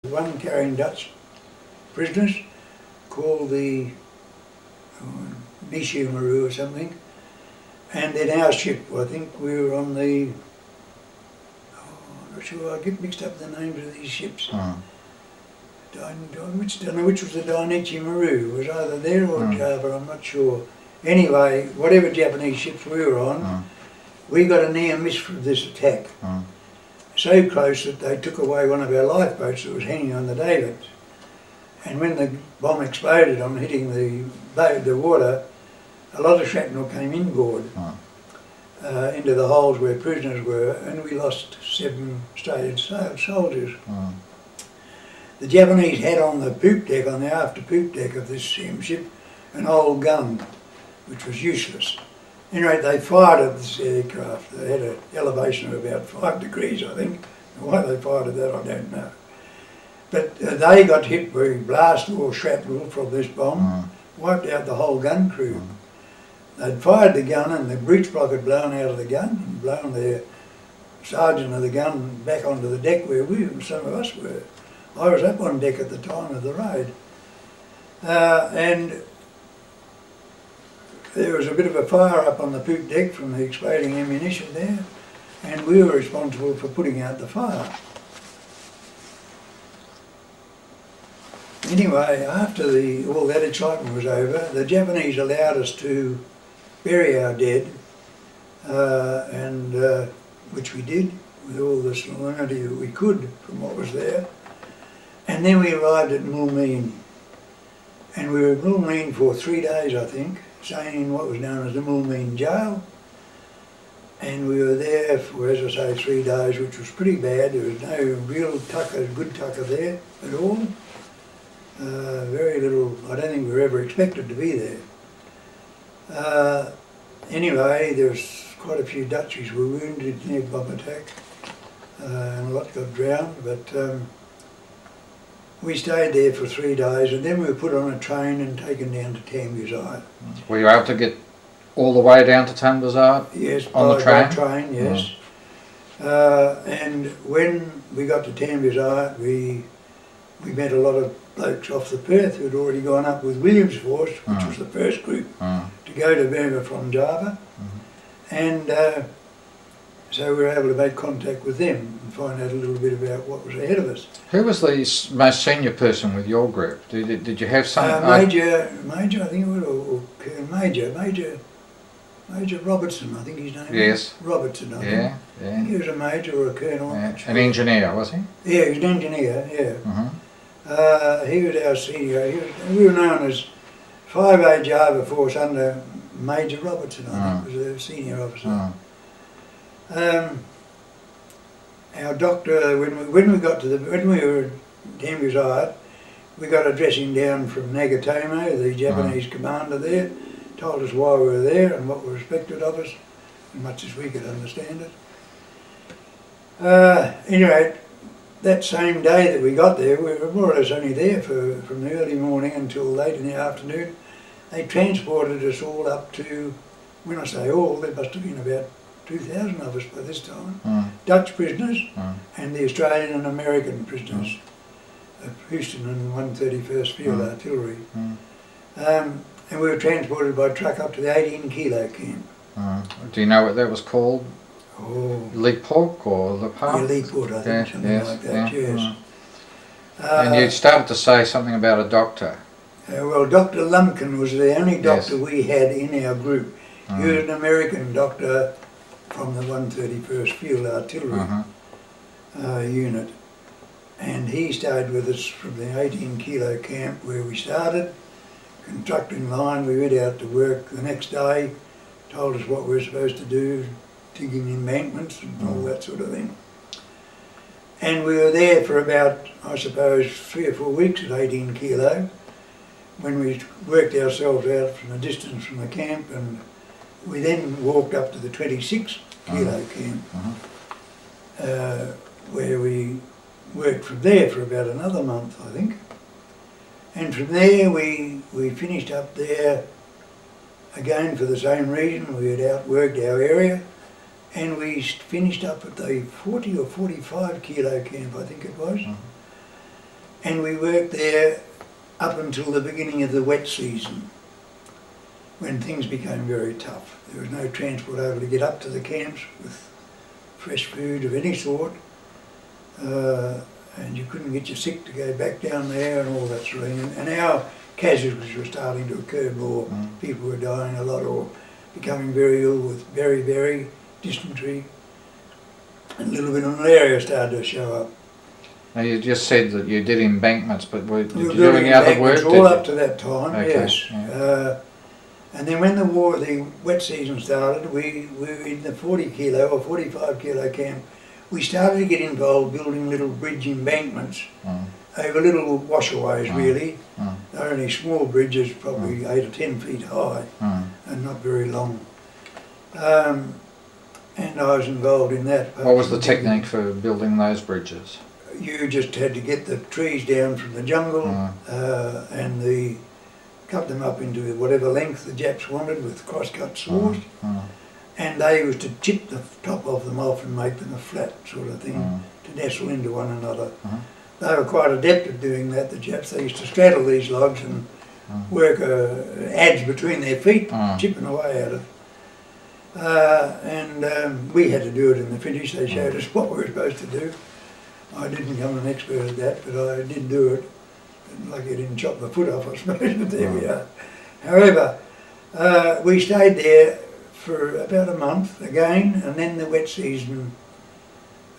One carrying Dutch prisoners called the Maru or something, and then our ship, I think we were on the, I'm not sure, I get mixed up the names of these ships. Don't know which was the Dainichi Maru, it was either there or Java, I'm not sure. Anyway, whatever Japanese ships we were on, we got a near miss from this attack. So close that they took away one of our lifeboats that was hanging on the davits. And when the bomb exploded on hitting the water, a lot of shrapnel came inboard into the holes where prisoners were, and we lost 7 Australian soldiers. The Japanese had on the poop deck, on the after poop deck of this ship, an old gun, which was useless. Anyway, they fired at this aircraft. They had an elevation of about 5 degrees, I think. And why they fired at that, I don't know. But they got hit with blast or shrapnel from this bomb, wiped out the whole gun crew. They'd fired the gun and the breech block had blown out of the gun and blown their sergeant of the gun back onto the deck where some of us were. I was up on deck at the time of the raid. And there was a bit of a fire up on the poop deck from the exploding ammunition there, and we were responsible for putting out the fire. Anyway, after all that excitement was over, the Japanese allowed us to bury our dead, which we did with all the solemnity that we could from what was there. And then we arrived at Moulmein, and we were at Moulmein for 3 days, I think, staying in what was known as the Moulmein jail. And we were there for, as I say, 3 days, which was pretty bad. There was no real good tucker there at all. Very little, I don't think we were ever expected to be there. Anyway, there was quite a few Dutchies were wounded in the bomb attack, and a lot got drowned, but we stayed there for 3 days, and then we were put on a train and taken down to Tambuzai. Were you able to get all the way down to Tambuzai? Yes, on the train? By train, yes. And when we got to Tambuzai, we met a lot of blokes off the Perth who'd already gone up with Williams Force, which was the first group to go to Burma from Java. And so we were able to make contact with them and find out a little bit about what was ahead of us. Who was the most senior person with your group? Did you have some... Major, I think it was, or Major Robertson, I think his name Yes. was. Robertson, I think. Yeah. I think he was a major or a colonel. Yeah. An engineer, was he? Yeah, he was an engineer, yeah. He was our senior. We were known as 5A Java Force under Major Robertson, I think, was the senior officer. Our doctor, when we were at Tambuzai, we got a dressing down from Nagatomo, the Japanese commander there, told us why we were there and what was expected of us, as much as we could understand it. Anyway, that same day that we got there, we were more or less only there from the early morning until late in the afternoon. They transported us all up to, when I say all, there must have been about 2,000 of us by this time, Dutch prisoners and the Australian and American prisoners of Houston and 131st Field Artillery. And we were transported by truck up to the 18 kilo camp. Do you know what that was called? Oh, Leaport or Leaport? Yeah, Leaport, I think, something like that, yes. And you started to say something about a doctor. Well, Dr. Lumpkin was the only doctor we had in our group. He was an American doctor from the 131st Field Artillery unit. And he stayed with us from the 18 kilo camp where we started, constructing line. We went out to work the next day, told us what we were supposed to do, digging embankments and all that sort of thing. And we were there for about, I suppose, 3 or 4 weeks at 18 kilo, when we worked ourselves out from a distance from the camp, and we then walked up to the 26 kilo camp, where we worked from there for about another month, I think. And from there we finished up there again for the same reason. We had outworked our area, and we finished up at the 40 or 45 kilo camp, I think it was. and we worked there up until the beginning of the wet season, when things became very tough. There was no transport able to get up to the camps with fresh food of any sort, and you couldn't get your sick to go back down there and all that sort of thing. And our casualties were starting to occur more. People were dying a lot or becoming very ill with very dysentery, and a little bit of malaria started to show up. Now you just said that you did embankments, but did you We were do any other work? all up to that time, okay. yes. Yeah. And then when the wet season started, we were in the 40 kilo or 45 kilo camp. We started to get involved building little bridge embankments over little washaways really. They're only small bridges, probably 8 or 10 feet high and not very long. And I was involved in that. What was the technique for building those bridges? You just had to get the trees down from the jungle and cut them up into whatever length the Japs wanted with cross-cut saws. And they used to chip the top of them off and make them a flat sort of thing to nestle into one another. They were quite adept at doing that, the Japs. They used to straddle these logs and work adze between their feet, chipping away at it. And we had to do it in the finish. They showed us what we were supposed to do. I didn't become an expert at that, but I did do it. Lucky I didn't chop my foot off, I suppose, but there we are. However, we stayed there for about a month again, and then the wet season,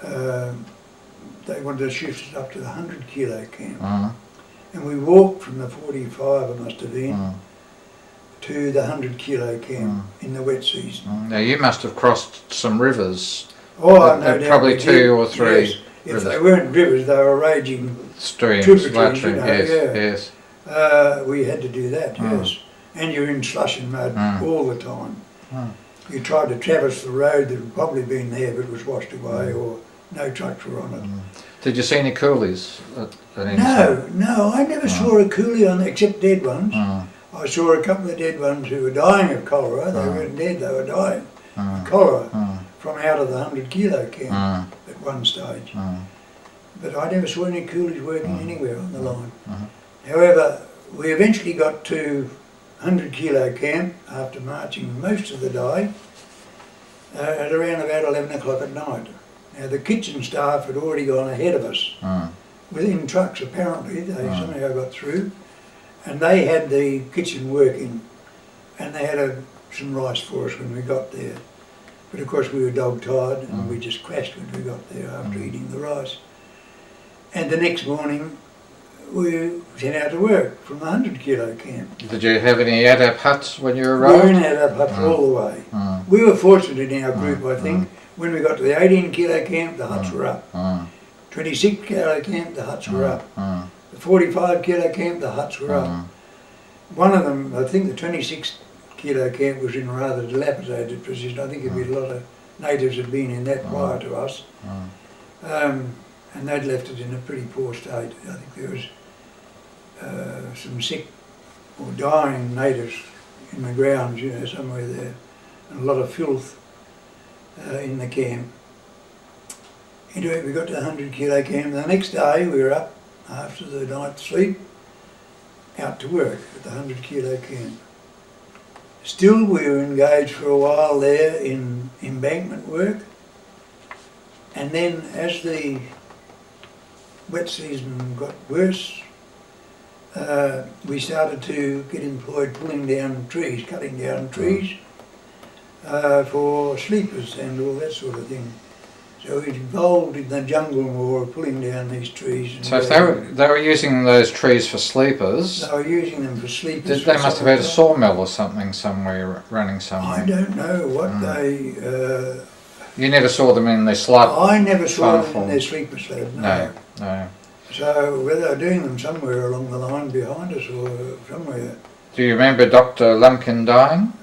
they wanted to shift it up to the 100 kilo camp. And we walked from the 45, it must have been, to the 100 kilo camp in the wet season. Now you must have crossed some rivers. Oh, no doubt probably two or three. Yes. If they weren't rivers, they were raging streams, tributaries, you know, yes. We had to do that, yes. And you're in slush and mud all the time. You tried to traverse the road that had probably been there but was washed away, or no trucks were on it. Did you see any coolies at any time? No, I never saw a coolie on, except dead ones. I saw a couple of dead ones who were dying of cholera. They weren't dead, they were dying of cholera from out of the 100 kilo camp at one stage. But I never saw any coolies working anywhere on the line. However, we eventually got to 100 kilo camp after marching most of the day at around about 11 o'clock at night. Now the kitchen staff had already gone ahead of us within trucks apparently. They somehow got through, and they had the kitchen working, and they had some rice for us when we got there. But of course we were dog tired and we just crashed when we got there after eating the rice. And the next morning we sent out to work from the 100 kilo camp. Did you have any ADAP huts when you arrived? We were in ADAP huts all the way. We were fortunate in our group, I think. When we got to the 18 kilo camp, the huts were up. 26 kilo camp, the huts were up. The 45 kilo camp, the huts were up. One of them, I think the 26 kilo camp was in rather dilapidated position. I think a lot of natives had been in that prior to us. And they'd left it in a pretty poor state. I think there was some sick or dying natives in the grounds, you know, somewhere there, and a lot of filth in the camp. Anyway, we got to the 100 kilo camp. The next day we were up after the night's sleep, out to work at the 100 kilo camp. Still we were engaged for a while there in embankment work, and then as the wet season got worse, we started to get employed pulling down trees, cutting down trees for sleepers and all that sort of thing. So we involved in the jungle more, pulling down these trees. So if they were using those trees for sleepers, they were using them for sleepers. They must have had a sawmill or something somewhere running somewhere. I don't know what they. You never saw them in their slab? I never saw them in their sleeper slab. No, no. So whether they're doing them somewhere along the line behind us or somewhere. Do you remember Dr. Lumpkin dying?